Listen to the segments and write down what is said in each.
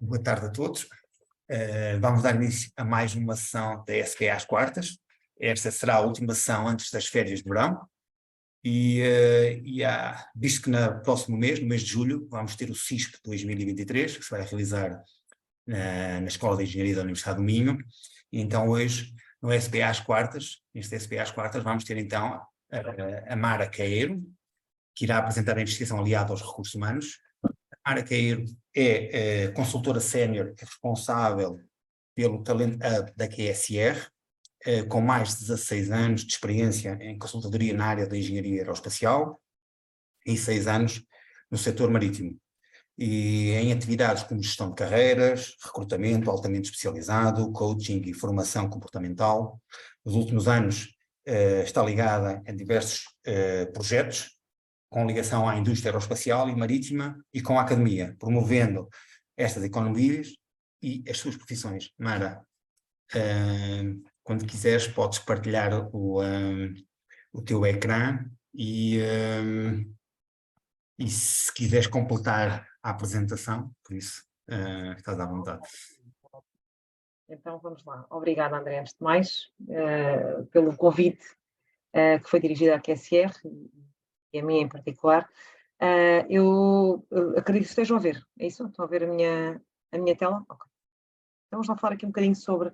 Boa tarde a todos. Vamos dar início a mais uma sessão da SPA às quartas. Esta será a última sessão antes das férias de verão. Visto que no próximo mês, no mês de julho, vamos ter o CISP 2023, que se vai realizar na Escola de Engenharia da Universidade do Minho. E então hoje, no SPA às quartas, neste SPA às quartas, vamos ter então a Mara Caeiro, que irá apresentar a investigação aliada aos recursos humanos. A Mara Caeiro é consultora sénior responsável pelo Talent Hub da QSR, com mais de 16 anos de experiência em consultadoria na área da engenharia aeroespacial e 6 anos no setor marítimo. E em atividades como gestão de carreiras, recrutamento altamente especializado, coaching e formação comportamental. Nos últimos anos está ligada a diversos projetos com ligação à indústria aeroespacial e marítima e com a academia, promovendo estas economias e as suas profissões. Mara, quando quiseres podes partilhar o teu ecrã e se quiseres completar a apresentação, por isso estás à vontade. Então vamos lá. Obrigada, André, antes de mais, pelo convite que foi dirigido à QSR e a mim em particular. Eu acredito que estejam a ver, é isso? Estão a ver a minha tela? Ok. Então vamos lá falar aqui um bocadinho sobre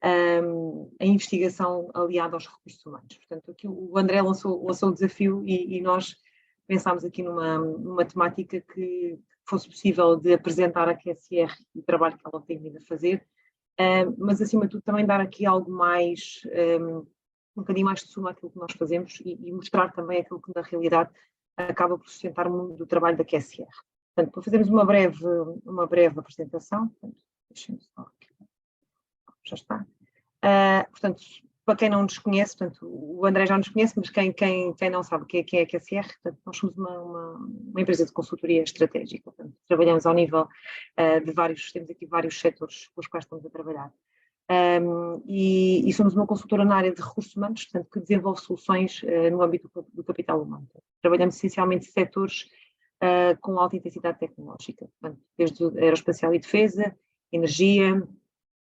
a investigação aliada aos recursos humanos. Portanto, aqui o André lançou o desafio e nós pensámos aqui numa temática que fosse possível de apresentar a QSR e o trabalho que ela tem vindo a fazer, mas acima de tudo também dar aqui algo mais, um bocadinho mais de suma àquilo que nós fazemos e mostrar também aquilo que na realidade acaba por sustentar muito do trabalho da QSR. Portanto, para fazermos uma breve apresentação, deixem-me só aqui. Já está. Portanto, para quem não nos conhece, portanto, o André já nos conhece, mas quem não sabe quem é a QSR, portanto, nós somos uma empresa de consultoria estratégica. Portanto, trabalhamos ao nível de temos aqui vários setores com os quais estamos a trabalhar. E somos uma consultora na área de recursos humanos, portanto, que desenvolve soluções no âmbito do capital humano. Trabalhamos essencialmente setores com alta intensidade tecnológica, portanto, desde aeroespacial e defesa, energia,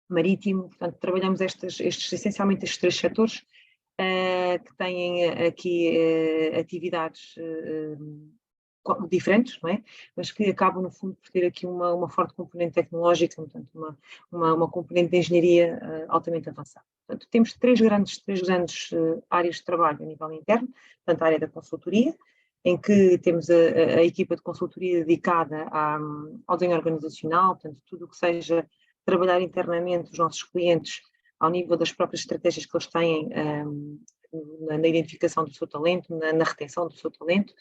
marítimo, portanto, trabalhamos essencialmente estes 3 setores que têm aqui atividades diferentes, não é? Mas que acabam, no fundo, por ter aqui uma forte componente tecnológica, portanto, uma componente de engenharia altamente avançada. Portanto, temos três grandes áreas de trabalho a nível interno, portanto, a área da consultoria, em que temos a equipa de consultoria dedicada ao desenho organizacional, portanto, tudo o que seja trabalhar internamente os nossos clientes ao nível das próprias estratégias que eles têm na identificação do seu talento, na retenção do seu talento,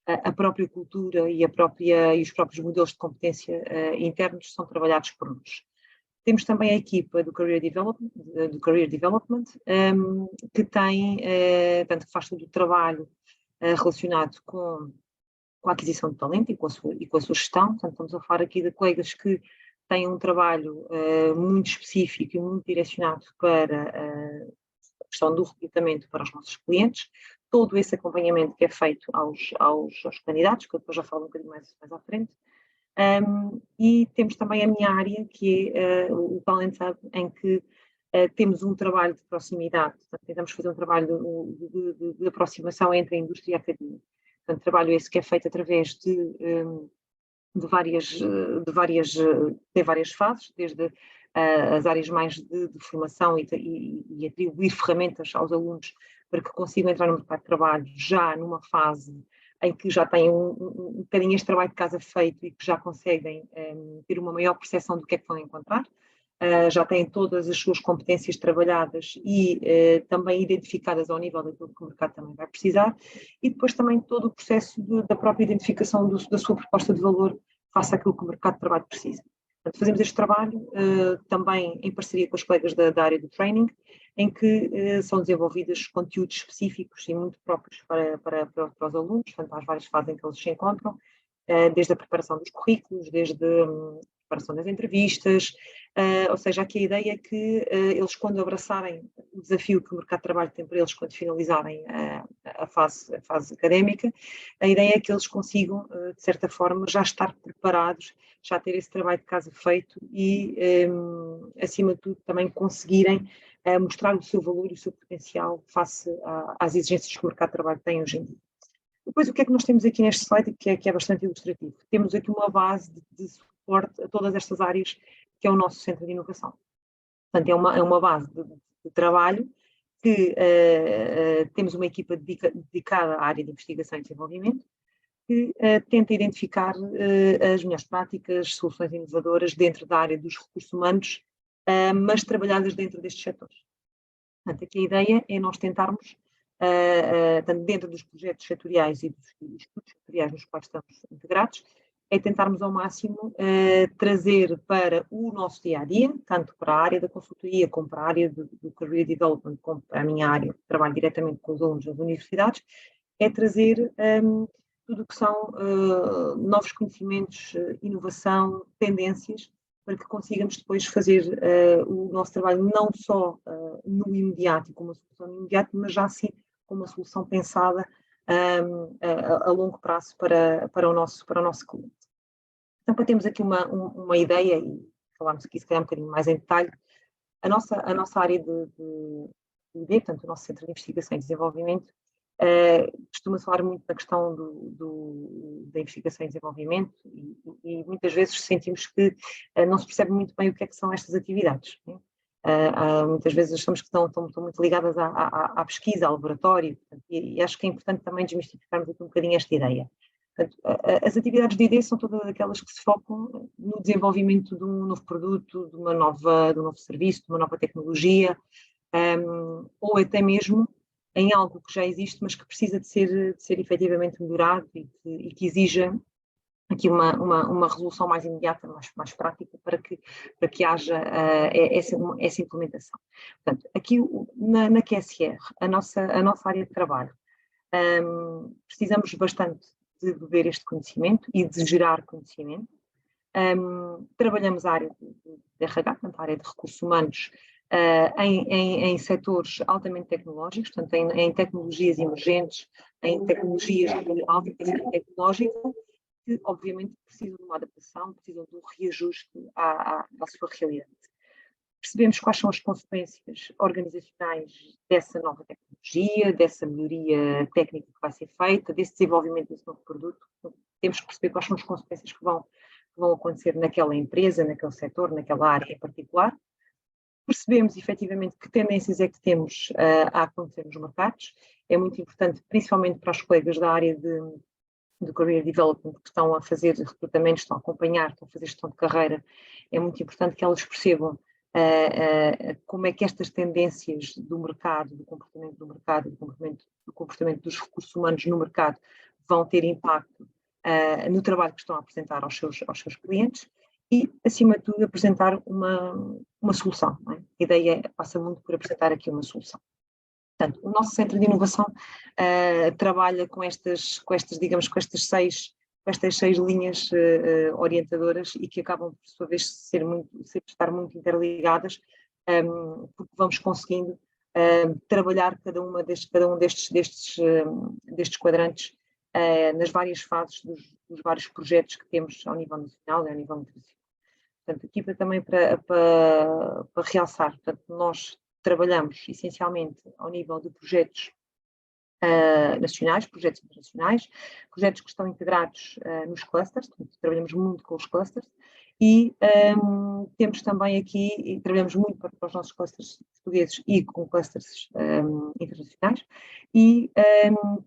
a própria cultura e os próprios modelos de competência internos são trabalhados por nós. Temos também a equipa do Career Development que tem, portanto, que faz todo o trabalho relacionado com a aquisição de talento e com a sua gestão. Portanto, estamos a falar aqui de colegas que têm um trabalho muito específico e muito direcionado para a questão do recrutamento para os nossos clientes, todo esse acompanhamento que é feito aos candidatos, que eu depois já falo um bocadinho mais à frente, e temos também a minha área, que é o Talent Hub, em que temos um trabalho de proximidade, portanto, tentamos fazer um trabalho de aproximação entre a indústria e a academia. Portanto, trabalho esse que é feito através de várias fases, desde as áreas mais de formação e atribuir ferramentas aos alunos para que consigam entrar no mercado de trabalho já numa fase em que já têm um bocadinho este trabalho de casa feito e que já conseguem ter uma maior percepção do que é que vão encontrar, já têm todas as suas competências trabalhadas e também identificadas ao nível daquilo que o mercado também vai precisar, e depois também todo o processo da própria identificação da sua proposta de valor face àquilo que o mercado de trabalho precisa. Portanto, fazemos este trabalho também em parceria com os colegas da área do training, em que são desenvolvidos conteúdos específicos e muito próprios para os alunos, portanto, às várias fases em que eles se encontram, desde a preparação dos currículos, desde a preparação das entrevistas, ou seja, aqui a ideia é que eles, quando abraçarem o desafio que o mercado de trabalho tem para eles, quando finalizarem a fase académica, a ideia é que eles consigam, de certa forma, já estar preparados, já ter esse trabalho de casa feito e, acima de tudo, também conseguirem mostrar o seu valor e o seu potencial face às exigências que o mercado de trabalho tem hoje em dia. Depois, o que é que nós temos aqui neste slide, que é bastante ilustrativo? Temos aqui uma base de suporte a todas estas áreas, que é o nosso centro de inovação. Portanto, é uma base de trabalho que temos uma equipa dedicada à área de investigação e desenvolvimento, que tenta identificar as melhores práticas, soluções inovadoras dentro da área dos recursos humanos, mas trabalhadas dentro destes setores. Portanto, aqui a ideia é nós tentarmos, dentro dos projetos setoriais e dos estudos setoriais nos quais estamos integrados, é tentarmos ao máximo trazer para o nosso dia-a-dia, tanto para a área da consultoria, como para a área do Career Development, como para a minha área, que trabalho diretamente com os alunos das universidades, é trazer tudo o que são novos conhecimentos, inovação, tendências, para que consigamos depois fazer o nosso trabalho não só no imediato, como uma solução no imediato, mas já sim como uma solução pensada a longo prazo para o nosso cliente. Então, para termos aqui uma ideia, e falarmos aqui se calhar um bocadinho mais em detalhe, a nossa área de ID, portanto, o nosso Centro de Investigação e Desenvolvimento, costuma-se falar muito na questão da investigação e desenvolvimento e muitas vezes sentimos que não se percebe muito bem o que é que são estas atividades. Né? Muitas vezes achamos que estão muito ligadas à pesquisa, ao laboratório, portanto, e acho que é importante também desmistificarmos aqui um bocadinho esta ideia. Portanto, as atividades de ID são todas aquelas que se focam no desenvolvimento de um novo produto, de um novo serviço, de uma nova tecnologia, ou até mesmo em algo que já existe, mas que precisa de ser efetivamente melhorado e que exija aqui uma resolução mais imediata, mais prática, para que haja essa implementação. Portanto, aqui na QSR, a nossa área de trabalho, precisamos bastante de beber este conhecimento e de gerar conhecimento. Trabalhamos a área de RH, portanto, a área de recursos humanos, em setores altamente tecnológicos, portanto, em tecnologias emergentes, em tecnologias de alta capacidade tecnológica, que obviamente precisam de uma adaptação, precisam de um reajuste à sua realidade. Percebemos quais são as consequências organizacionais dessa nova tecnologia, dessa melhoria técnica que vai ser feita, desse desenvolvimento desse novo produto. Temos que perceber quais são as consequências que vão acontecer naquela empresa, naquele setor, naquela área em particular. Percebemos efetivamente que tendências é que temos a acontecer nos mercados. É muito importante, principalmente para os colegas da área do Career Development, que estão a fazer recrutamento, estão a acompanhar, estão a fazer gestão de carreira, é muito importante que elas percebam como é que estas tendências do mercado, do comportamento do mercado, do comportamento dos recursos humanos no mercado vão ter impacto no trabalho que estão a apresentar aos seus clientes e, acima de tudo, apresentar uma solução. Não é? A ideia passa muito por apresentar aqui uma solução. Portanto, o nosso Centro de Inovação trabalha com estas seis linhas orientadoras e que acabam, por sua vez, estar muito interligadas, porque vamos conseguindo trabalhar cada um destes quadrantes nas várias fases dos vários projetos que temos ao nível nacional e ao nível internacional. Portanto, aqui também para realçar, portanto, nós trabalhamos essencialmente ao nível de projetos nacionais, projetos internacionais, projetos que estão integrados nos clusters, portanto, trabalhamos muito com os clusters e temos também aqui, trabalhamos muito para os nossos clusters portugueses e com clusters internacionais e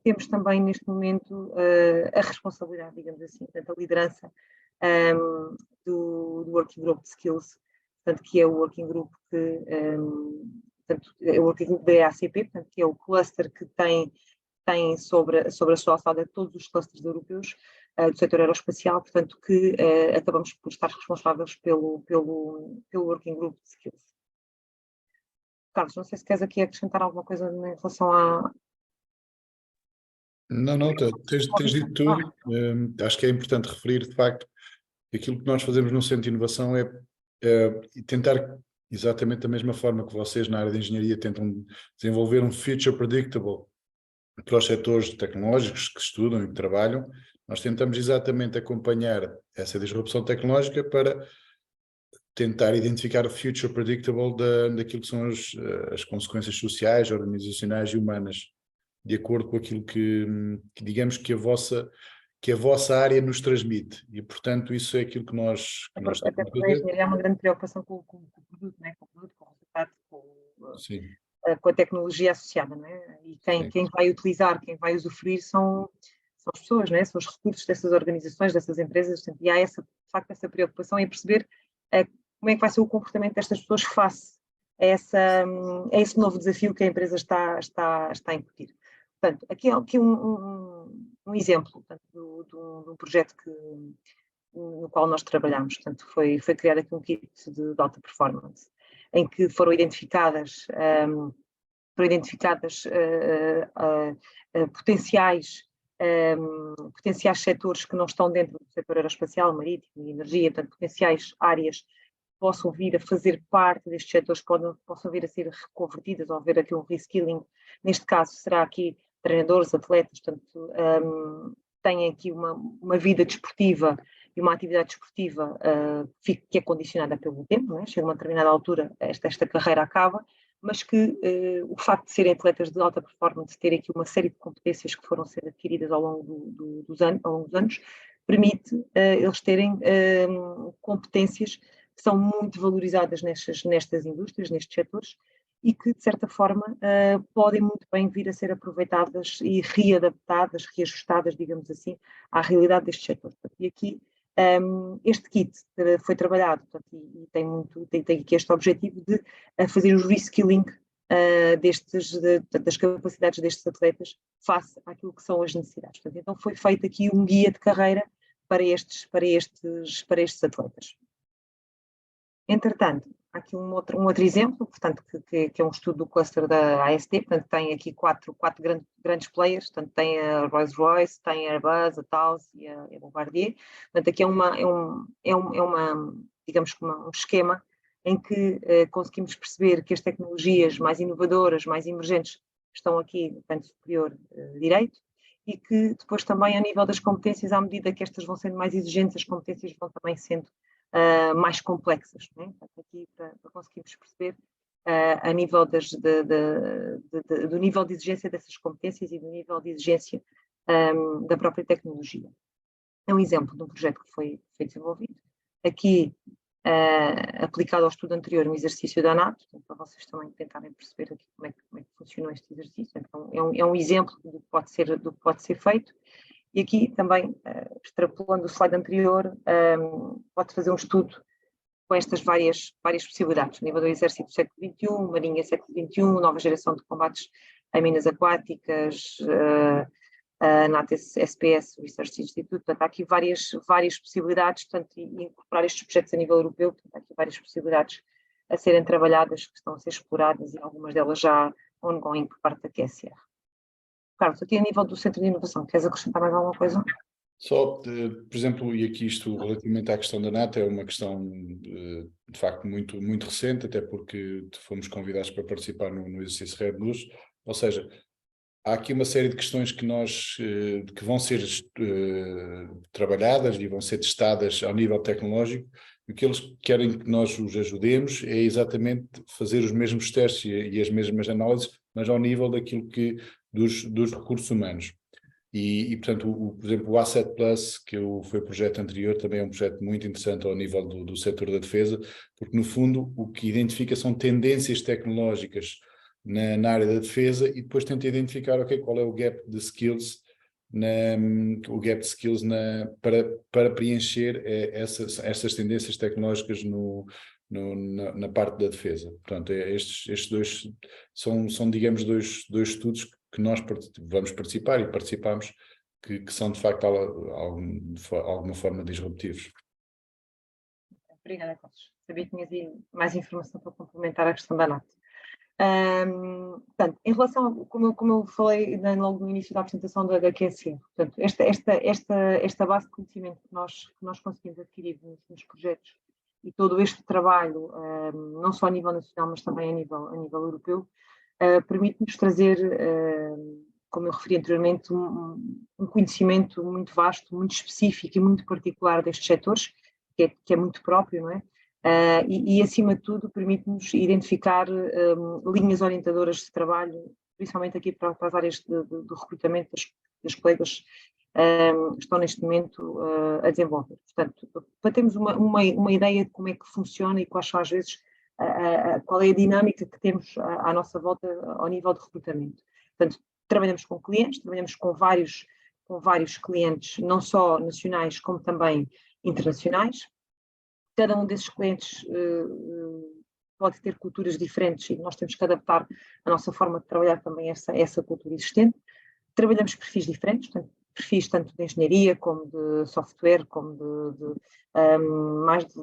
temos também neste momento a responsabilidade, digamos assim, portanto, a liderança do Working Group de Skills, portanto, que é o Working Group que, portanto, é o Working Group da EACP, portanto, que é o cluster que tem sobre a sua alçada todos os clusters europeus do setor aeroespacial, portanto, que acabamos por estar responsáveis pelo Working Group de Skills. Carlos, não sei se queres aqui acrescentar alguma coisa em relação a... Não, tens dito tudo. Acho que é importante referir, de facto, que aquilo que nós fazemos no Centro de Inovação é tentar, exatamente da mesma forma que vocês na área de engenharia tentam desenvolver um future predictable para os setores tecnológicos que estudam e que trabalham, nós tentamos exatamente acompanhar essa disrupção tecnológica para tentar identificar o future predictable daquilo que são as consequências sociais, organizacionais e humanas, de acordo com aquilo que digamos que a vossa área nos transmite. E, portanto, isso é aquilo que nós Até temos porque a a fazer. engenharia é uma grande preocupação com o produto, né? Com o produto, com o resultado, Sim, com a tecnologia associada, não é? E sim. quem vai utilizar, quem vai usufruir são as pessoas, não é? São os recursos dessas organizações, dessas empresas, portanto, e há de facto essa preocupação em perceber como é que vai ser o comportamento destas pessoas face a esse novo desafio que a empresa está a incutir. Portanto, aqui é um exemplo, portanto, de um projeto no qual nós trabalhamos. Portanto, foi criado aqui um kit de alta performance, em que foram identificadas potenciais setores que não estão dentro do setor aeroespacial, marítimo e energia, portanto, potenciais áreas que possam vir a fazer parte destes setores, possam vir a ser reconvertidas ou haver aqui um reskilling. Neste caso, será aqui treinadores, atletas, portanto, têm aqui uma vida desportiva e uma atividade desportiva que é condicionada pelo tempo, não é? Chega a uma determinada altura, esta carreira acaba, mas que o facto de serem atletas de alta performance, terem aqui uma série de competências que foram ser adquiridas ao longo dos anos, permite eles terem competências que são muito valorizadas nestas indústrias, nestes setores, e que, de certa forma, podem muito bem vir a ser aproveitadas e readaptadas, reajustadas, digamos assim, à realidade destes setores. E aqui, este kit foi trabalhado, portanto, e tem aqui este objetivo de fazer o reskilling das capacidades destes atletas face àquilo que são as necessidades. Portanto, então foi feito aqui um guia de carreira para estes atletas. Entretanto, há aqui um outro exemplo, portanto, que é um estudo do cluster da AST, portanto, tem aqui quatro grandes players, portanto, tem a Rolls-Royce, tem a Airbus, a Thales e a Bombardier. Portanto, aqui digamos que um esquema em que conseguimos perceber que as tecnologias mais inovadoras, mais emergentes, estão aqui no canto superior direito, e que depois também, a nível das competências, à medida que estas vão sendo mais exigentes, as competências vão também sendo mais complexas, né? Aqui para conseguirmos perceber a nível do nível de exigência dessas competências e do nível de exigência da própria tecnologia. É um exemplo de um projeto que foi desenvolvido. Aqui, aplicado ao estudo anterior, um exercício da ANAT, para vocês também tentarem perceber aqui como é que funciona este exercício. Então, é um exemplo do que pode ser feito. E aqui também, extrapolando o slide anterior, pode fazer um estudo com estas várias possibilidades, a nível do exército do século XXI, marinha século XXI, nova geração de combates em minas aquáticas, a NAT-SPS, Research Institute, portanto, há aqui várias possibilidades, portanto, e incorporar estes projetos a nível europeu, portanto, há aqui várias possibilidades a serem trabalhadas, que estão a ser exploradas, e algumas delas já ongoing por parte da QSR. Carlos, aqui a nível do Centro de Inovação, queres acrescentar mais alguma coisa? Só, por exemplo, e aqui isto relativamente à questão da NATO, é uma questão de facto muito, muito recente, até porque fomos convidados para participar no exercício Red Luz, ou seja, há aqui uma série de questões que vão ser trabalhadas e vão ser testadas ao nível tecnológico, e o que eles querem que nós os ajudemos é exatamente fazer os mesmos testes e as mesmas análises, mas ao nível daquilo dos recursos humanos. E portanto, por exemplo, o Asset Plus, que foi o projeto anterior, também é um projeto muito interessante ao nível do setor da defesa, porque no fundo o que identifica são tendências tecnológicas na área da defesa e depois tenta identificar qual é o gap de skills, para preencher essas tendências tecnológicas na parte da defesa. Portanto, estes dois são digamos, dois estudos que nós vamos participar e participamos, que são de facto de alguma forma disruptivos. Obrigada, Carlos. Sabia que tinhas mais informação para complementar a questão da NATO. Portanto, em relação, como eu falei logo no início da apresentação da QSR, portanto, esta base de conhecimento que nós conseguimos adquirir nos projetos e todo este trabalho, não só a nível nacional, mas também a nível europeu, permite-nos trazer como eu referi anteriormente, um conhecimento muito vasto, muito específico e muito particular destes setores, que é muito próprio, não é? E, acima de tudo, permite-nos identificar linhas orientadoras de trabalho, principalmente aqui para as áreas de recrutamento das colegas que estão neste momento a desenvolver. Portanto, para termos uma ideia de como é que funciona e quais são, às vezes, qual é a dinâmica que temos à nossa volta ao nível de recrutamento. Portanto, trabalhamos com clientes, trabalhamos com vários clientes, não só nacionais como também internacionais. Cada um desses clientes pode ter culturas diferentes e nós temos que adaptar a nossa forma de trabalhar também a essa cultura existente. Trabalhamos perfis diferentes, portanto, perfis tanto de engenharia como de software, como mais de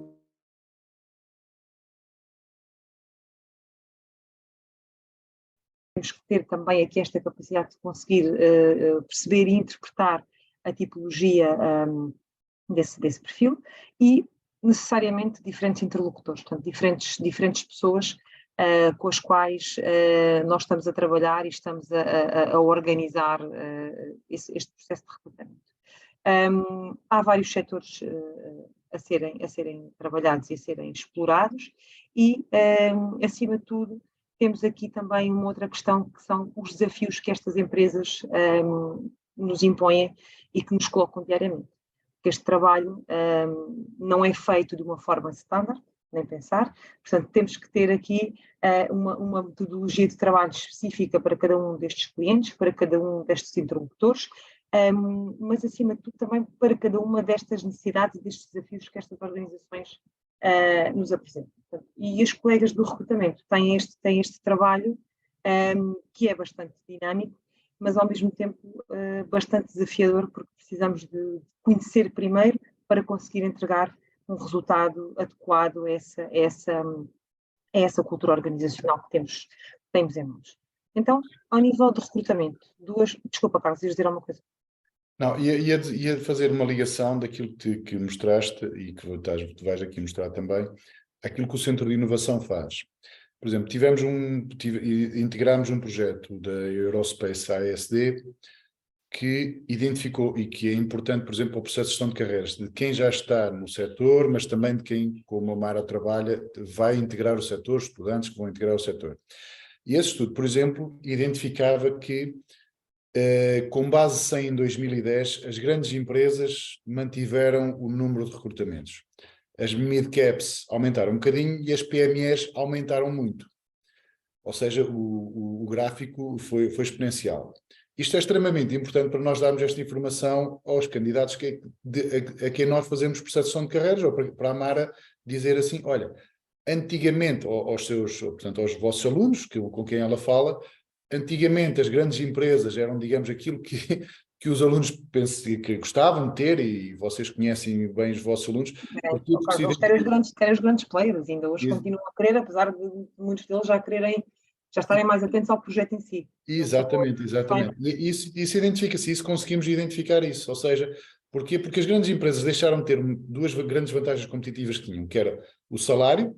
temos que ter também aqui esta capacidade de conseguir perceber e interpretar a tipologia desse perfil e necessariamente diferentes interlocutores, portanto, diferentes pessoas com as quais nós estamos a trabalhar e estamos a organizar este processo de recrutamento. Há vários setores a serem trabalhados e a serem explorados e, acima de tudo, temos aqui também uma outra questão que são os desafios que estas empresas nos impõem e que nos colocam diariamente. Porque este trabalho não é feito de uma forma standard, nem pensar, portanto temos que ter aqui uma metodologia de trabalho específica para cada um destes clientes, para cada um destes interlocutores, mas acima de tudo também para cada uma destas necessidades e destes desafios que estas organizações nos apresentam. E os colegas do recrutamento têm este trabalho que é bastante dinâmico, mas ao mesmo tempo bastante desafiador, porque precisamos de conhecer primeiro para conseguir entregar um resultado adequado a essa cultura organizacional que temos em mãos. Então, ao nível de recrutamento, desculpa, Carlos, ias dizer alguma coisa? Não, ia fazer uma ligação daquilo que mostraste e que tu vais aqui mostrar também, aquilo que o Centro de Inovação faz. Por exemplo, integramos um projeto da Eurospace ASD que identificou e que é importante, por exemplo, para o processo de gestão de carreiras, de quem já está no setor, mas também de quem, como a Mara trabalha, vai integrar o setor, estudantes que vão integrar o setor. E esse estudo, por exemplo, identificava que, com base 100 em 2010, as grandes empresas mantiveram o número de recrutamentos. As mid-caps aumentaram um bocadinho e as PMEs aumentaram muito. Ou seja, o gráfico foi exponencial. Isto é extremamente importante para nós darmos esta informação aos candidatos a quem nós fazemos processo de carreiras, ou para a Mara dizer assim, olha, antigamente, portanto, aos vossos alunos, com quem ela fala, antigamente as grandes empresas eram, digamos, aquilo que os alunos que gostavam de ter, e vocês conhecem bem os vossos alunos. Eles querem os grandes players, ainda hoje continuam a querer, apesar de muitos deles já estarem mais atentos ao projeto em si. Exatamente. E isso identifica-se, isso conseguimos identificar isso, ou seja, porquê? Porque as grandes empresas deixaram de ter duas grandes vantagens competitivas que tinham, que era o salário,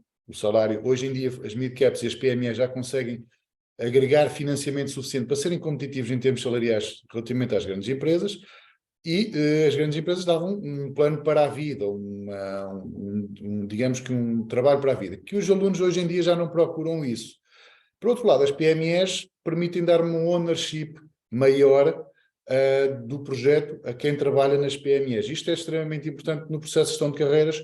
hoje em dia as mid-caps e as PME já conseguem agregar financiamento suficiente para serem competitivos em termos salariais relativamente às grandes empresas, e as grandes empresas davam um plano para a vida, digamos que um trabalho para a vida, que os alunos hoje em dia já não procuram isso. Por outro lado, as PMEs permitem dar um ownership maior do projeto a quem trabalha nas PMEs. Isto é extremamente importante no processo de gestão de carreiras,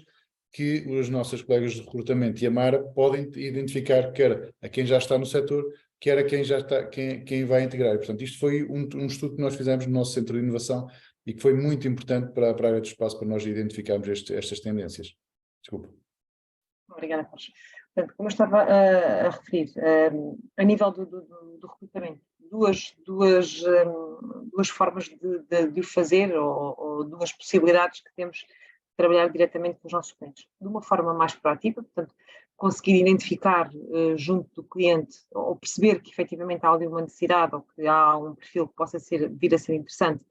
que os nossos colegas de recrutamento e a Mara podem identificar, quer a quem já está no setor, quer a quem vai integrar. E, portanto, isto foi um estudo que nós fizemos no nosso Centro de Inovação e que foi muito importante para a área do espaço, para nós identificarmos estas tendências. Desculpa. Obrigada, Carlos. Portanto, como eu estava a referir, a nível do recrutamento, duas formas de o fazer ou duas possibilidades que temos de trabalhar diretamente com os nossos clientes. De uma forma mais proativa, portanto, conseguir identificar junto do cliente ou perceber que efetivamente há ali uma necessidade ou que há um perfil que possa vir a ser interessante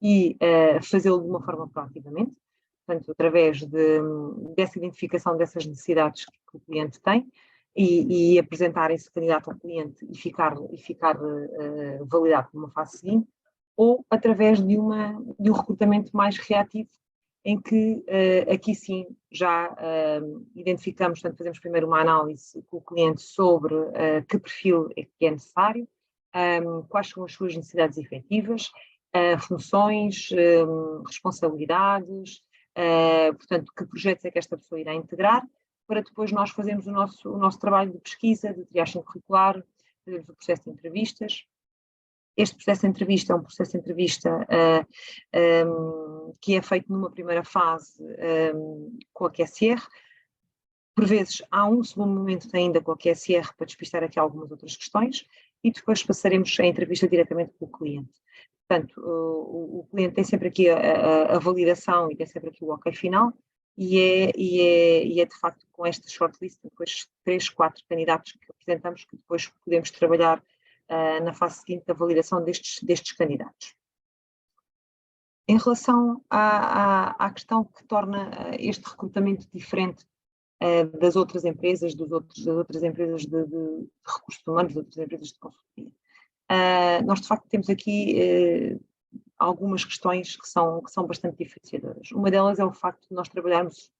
e fazê-lo de uma forma proativamente. Portanto, através dessa identificação dessas necessidades que o cliente tem, e apresentar esse candidato ao cliente e ficar validado numa fase seguinte, ou através de um recrutamento mais reativo, em que aqui sim já identificamos, portanto fazemos primeiro uma análise com o cliente sobre que perfil é que é necessário, quais são as suas necessidades efetivas, funções, responsabilidades, portanto que projetos é que esta pessoa irá integrar, para depois nós fazermos o nosso trabalho de pesquisa, de triagem curricular, fazermos o processo de entrevistas. Este processo de entrevista é um processo de entrevista que é feito numa primeira fase com a QSR. Por vezes há um segundo momento ainda com a QSR para despistar aqui algumas outras questões e depois passaremos a entrevista diretamente com o cliente. Portanto, o cliente tem sempre aqui a validação e tem sempre aqui o ok final e é de facto com esta shortlist, depois 3, 4 candidatos que apresentamos que depois podemos trabalhar na fase seguinte da validação destes candidatos. Em relação à questão que torna este recrutamento diferente das outras empresas, das outras empresas de recursos humanos, das outras empresas de consultoria, nós de facto temos aqui algumas questões que são bastante diferenciadoras. Uma delas é o facto de nós trabalharmos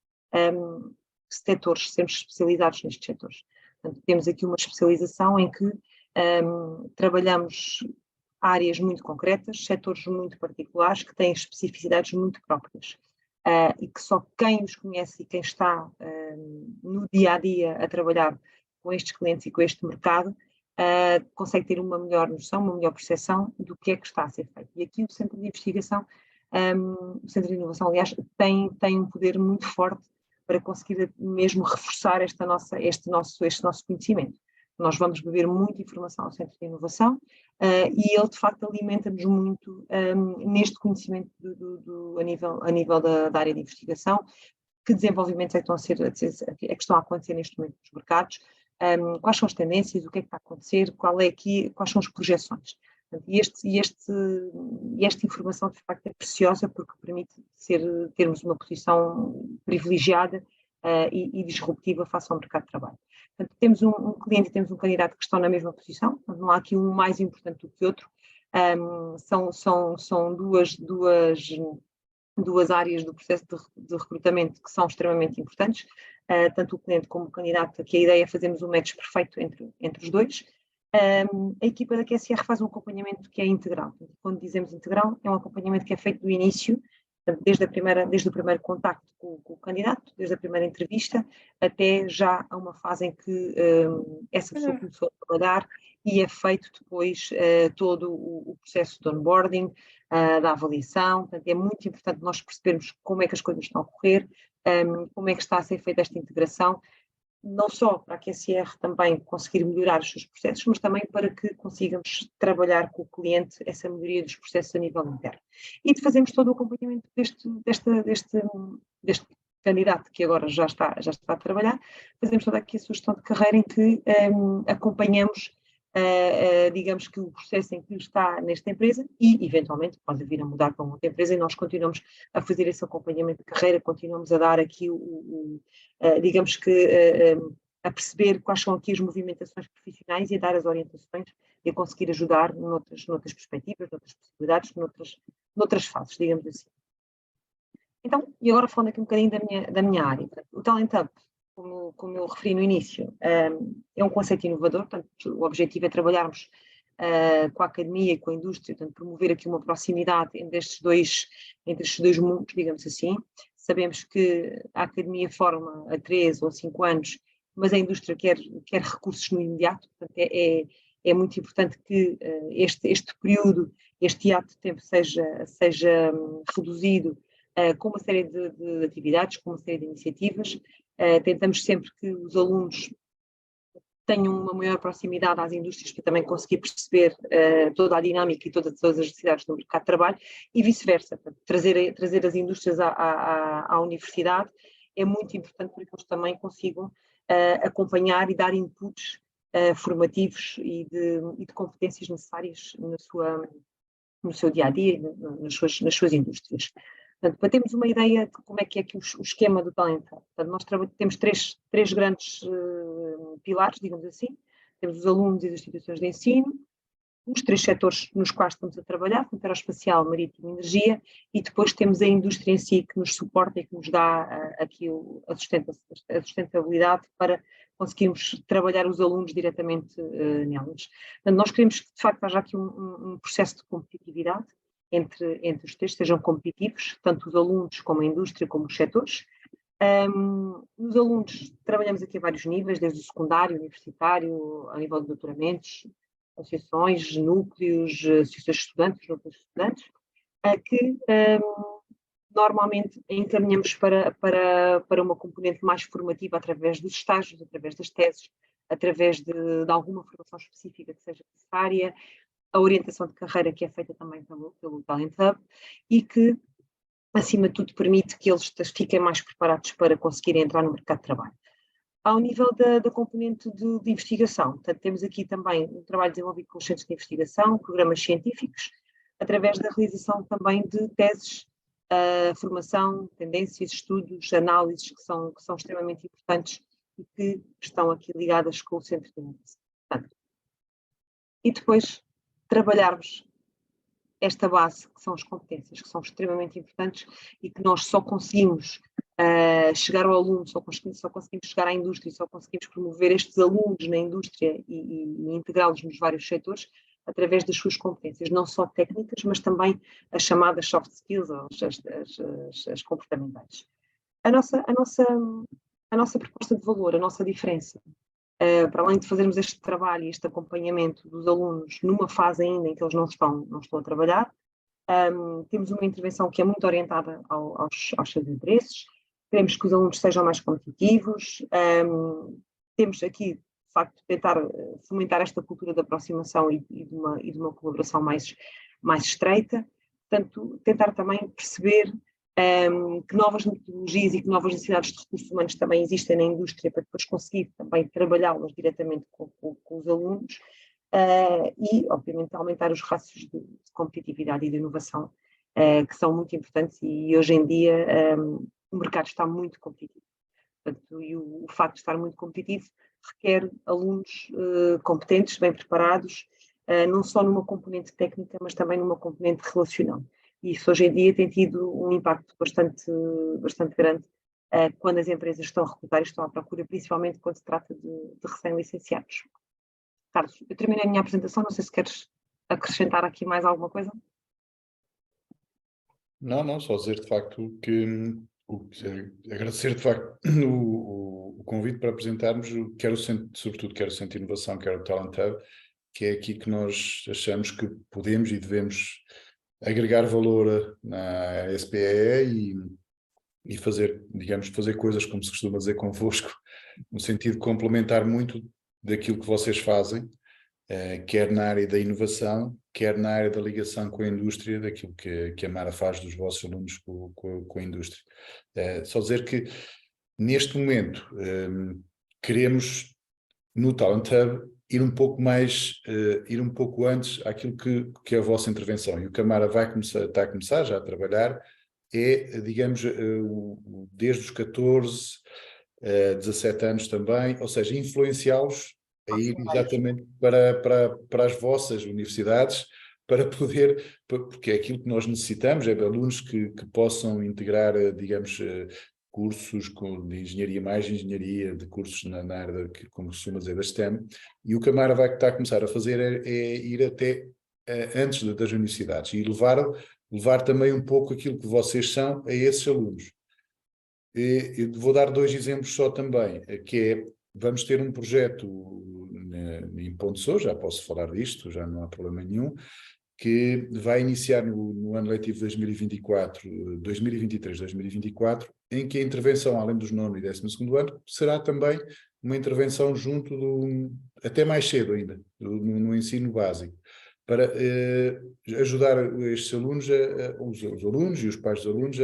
setores, sermos especializados nestes setores. Portanto, temos aqui uma especialização em que trabalhamos áreas muito concretas, setores muito particulares, que têm especificidades muito próprias e que só quem os conhece e quem está no dia-a-dia a trabalhar com estes clientes e com este mercado consegue ter uma melhor noção, uma melhor percepção do que é que está a ser feito. E aqui o Centro de Investigação, o Centro de Inovação, aliás, tem um poder muito forte para conseguir mesmo reforçar este nosso conhecimento. Nós vamos beber muita informação ao Centro de Inovação e ele, de facto, alimenta-nos muito neste conhecimento a nível da área de investigação, que desenvolvimentos é que estão a acontecer neste momento nos mercados, quais são as tendências, o que é que está a acontecer, quais são as projeções. E esta informação, de facto, é preciosa porque permite termos uma posição privilegiada e disruptiva face ao mercado de trabalho. Portanto, temos um cliente e temos um candidato que estão na mesma posição, não há aqui um mais importante do que outro, são duas áreas do processo de recrutamento que são extremamente importantes, tanto o cliente como o candidato, que a ideia é fazermos um match perfeito entre os dois. A equipa da QSR faz um acompanhamento que é integral. Quando dizemos integral, é um acompanhamento que é feito do início, desde o primeiro contacto com o candidato, desde a primeira entrevista, até já a uma fase em que essa pessoa começou a trabalhar e é feito depois todo o processo de onboarding, da avaliação. Portanto, é muito importante nós percebermos como é que as coisas estão a correr, como é que está a ser feita esta integração, não só para a QSR também conseguir melhorar os seus processos, mas também para que consigamos trabalhar com o cliente essa melhoria dos processos a nível interno. E de fazermos todo o acompanhamento deste candidato que agora já está a trabalhar, fazemos toda aqui a sugestão de carreira em que acompanhamos, digamos que o processo em que está nesta empresa e, eventualmente, pode vir a mudar para uma outra empresa e nós continuamos a fazer esse acompanhamento de carreira, continuamos a dar aqui, digamos que, a perceber quais são aqui as movimentações profissionais e a dar as orientações e a conseguir ajudar noutras perspectivas, noutras possibilidades, noutras fases, digamos assim. Então, e agora falando aqui um bocadinho da minha área. O Talent Hub, como eu referi no início, é um conceito inovador, portanto, o objetivo é trabalharmos com a academia e com a indústria, portanto, promover aqui uma proximidade entre estes dois mundos, digamos assim. Sabemos que a academia forma a 3 ou 5 anos, mas a indústria quer recursos no imediato, portanto, é muito importante que este período, este hiato de tempo seja reduzido com uma série de atividades, com uma série de iniciativas. Tentamos sempre que os alunos tenham uma maior proximidade às indústrias para também conseguir perceber toda a dinâmica e todas as necessidades do mercado de trabalho e vice-versa. Trazer as indústrias à universidade é muito importante para que eles também consigam acompanhar e dar inputs formativos e de competências necessárias no seu dia-a-dia, nas suas indústrias. Portanto, para termos uma ideia de como é que aqui o esquema do Talent Hub. Portanto, nós temos três grandes pilares, digamos assim. Temos os alunos e as instituições de ensino, os 3 setores nos quais estamos a trabalhar, aeroespacial, marítimo e energia, e depois temos a indústria em si que nos suporta e que nos dá aqui a sustentabilidade para conseguirmos trabalhar os alunos diretamente nelas. Portanto, nós queremos que, de facto, haja aqui um processo de competitividade entre os três, sejam competitivos, tanto os alunos como a indústria, como os setores. Os alunos, trabalhamos aqui a vários níveis, desde o secundário, universitário, a nível de doutoramentos, associações, núcleos, associações de estudantes, núcleos de estudantes, que normalmente encaminhamos para uma componente mais formativa através dos estágios, através das teses, através de alguma formação específica que seja necessária, a orientação de carreira que é feita também pelo Talent Hub e que, acima de tudo, permite que eles fiquem mais preparados para conseguirem entrar no mercado de trabalho. Ao nível da componente de investigação, portanto, temos aqui também um trabalho desenvolvido com os centros de investigação, programas científicos, através da realização também de teses, formação, tendências, estudos, análises que são extremamente importantes e que estão aqui ligadas com o centro de inovação. Portanto, e depois trabalharmos esta base, que são as competências, que são extremamente importantes e que nós só conseguimos chegar ao aluno, só conseguimos chegar à indústria, só conseguimos promover estes alunos na indústria e integrá-los nos vários setores através das suas competências, não só técnicas, mas também as chamadas soft skills, ou as comportamentais. A nossa proposta de valor, a nossa diferença, para além de fazermos este trabalho e este acompanhamento dos alunos numa fase ainda em que eles não estão a trabalhar, temos uma intervenção que é muito orientada aos seus interesses, queremos que os alunos sejam mais competitivos, temos aqui, de facto, tentar fomentar esta cultura de aproximação e de uma colaboração mais estreita, portanto, tentar também perceber que novas metodologias e que novas necessidades de recursos humanos também existem na indústria para depois conseguir também trabalhá-las diretamente com os alunos e, obviamente, aumentar os rácios de competitividade e de inovação que são muito importantes e hoje em dia o mercado está muito competitivo. Portanto, e o facto de estar muito competitivo requer alunos competentes, bem preparados, não só numa componente técnica, mas também numa componente relacional. E isso hoje em dia tem tido um impacto bastante grande quando as empresas estão a recrutar e estão à procura, principalmente quando se trata de recém-licenciados. Carlos, eu terminei a minha apresentação, não sei se queres acrescentar aqui mais alguma coisa. Não, só dizer de facto que agradecer de facto o convite para apresentarmos quer o Centro de Inovação, quer o Talent Hub, que é aqui que nós achamos que podemos e devemos agregar valor na SPE e fazer coisas, como se costuma dizer convosco, no sentido de complementar muito daquilo que vocês fazem, quer na área da inovação, quer na área da ligação com a indústria, daquilo que a Mara faz dos vossos alunos com a indústria. Só dizer que, neste momento, queremos, no Talent Hub, ir um pouco antes àquilo que é a vossa intervenção. E o que a Mara está a começar já a trabalhar é, digamos, desde os 14, 17 anos também, ou seja, influenciá-los a ir exatamente para as vossas universidades, para poder, porque é aquilo que nós necessitamos, é alunos que possam integrar, digamos, cursos de engenharia, mais engenharia, de cursos na área, como costuma dizer, da STEM, e o que a Mara vai estar a começar a fazer é ir até antes das universidades e levar também um pouco aquilo que vocês são a esses alunos. Eu vou dar 2 exemplos só também, que é, vamos ter um projeto em Ponte Sor, já posso falar disto, já não há problema nenhum, que vai iniciar no ano letivo 2023-2024, em que a intervenção, além dos 9º e 12º ano, será também uma intervenção junto até mais cedo ainda, no ensino básico, para ajudar estes alunos, os alunos e os pais dos alunos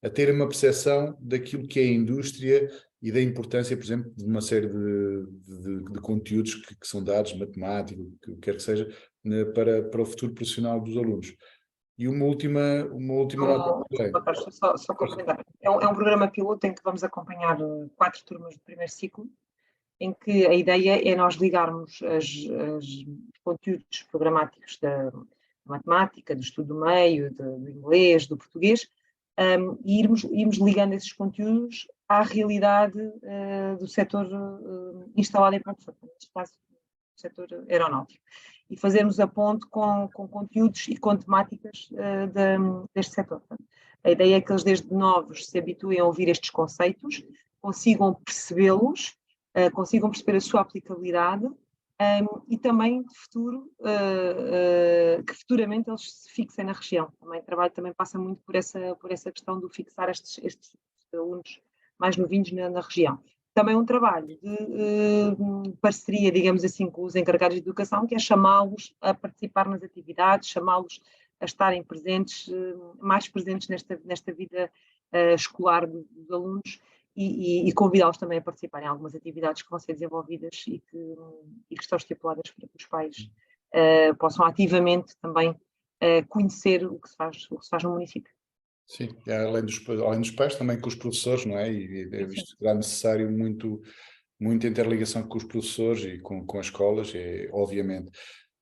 a terem uma percepção daquilo que é a indústria e da importância, por exemplo, de uma série de conteúdos que são dados, matemática, o que quer que seja, para o futuro profissional dos alunos. E uma última nota também. Só complementar. É um programa piloto em que vamos acompanhar 4 turmas do primeiro ciclo, em que a ideia é nós ligarmos os conteúdos programáticos da matemática, do estudo do meio, do inglês, do português, e irmos ligando esses conteúdos à realidade do setor instalado em produção, neste caso, do setor aeronáutico. E fazermos a ponte com conteúdos e com temáticas deste setor. A ideia é que eles, desde novos, se habituem a ouvir estes conceitos, consigam percebê-los, consigam perceber a sua aplicabilidade e também de futuro, que futuramente eles se fixem na região. Também o trabalho também passa muito por essa questão de fixar estes alunos mais novinhos na região. Também um trabalho de parceria, digamos assim, com os encarregados de educação, que é chamá-los a participar nas atividades, chamá-los a estarem presentes, mais presentes nesta vida escolar dos alunos, e convidá-los também a participar em algumas atividades que vão ser desenvolvidas e que estão estipuladas para que os pais possam ativamente também conhecer o que se faz no município. Sim, além dos pais, também com os professores, não é? E isto será necessário muita interligação com os professores e com as escolas, obviamente.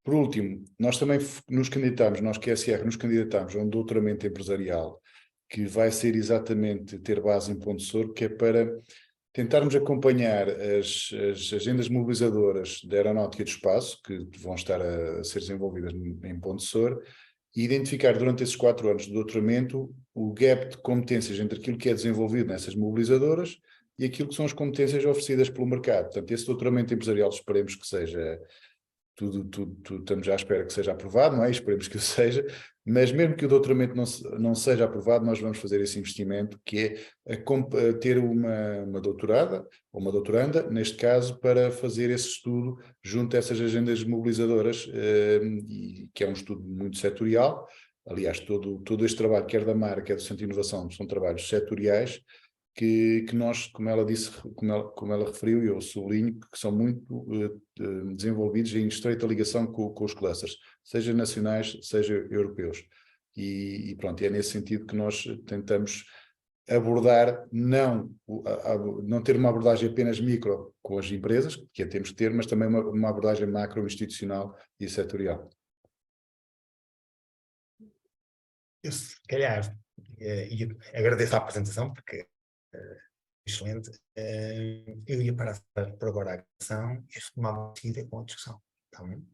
Por último, nós também nos candidatamos, nós QSR, nos candidatamos a um doutoramento empresarial que vai ser exatamente ter base em Ponte Sor, que é para tentarmos acompanhar as agendas mobilizadoras da aeronáutica e do espaço, que vão estar a ser desenvolvidas em Ponte Sor, e identificar durante esses 4 anos de doutoramento o gap de competências entre aquilo que é desenvolvido nessas mobilizadoras e aquilo que são as competências oferecidas pelo mercado. Portanto, esse doutoramento empresarial esperemos que seja tudo estamos à espera que seja aprovado, não é? Esperemos que o seja, mas mesmo que o doutoramento não seja aprovado, nós vamos fazer esse investimento, que é ter uma doutorada, ou uma doutoranda, neste caso, para fazer esse estudo junto a essas agendas mobilizadoras, e que é um estudo muito setorial. Aliás, todo este trabalho, quer da MAR, quer do Centro de Inovação, são trabalhos setoriais, que nós, como ela disse, como ela referiu, e eu sublinho, que são muito desenvolvidos em estreita ligação com os clusters, seja nacionais, seja europeus. E pronto, é nesse sentido que nós tentamos abordar, não ter uma abordagem apenas micro com as empresas, que a temos que ter, mas também uma abordagem macro, institucional e setorial. Eu, se calhar, e agradeço a apresentação, porque excelente. Eu ia parar por agora a questão e retomar a seguida com a discussão. Tá bem?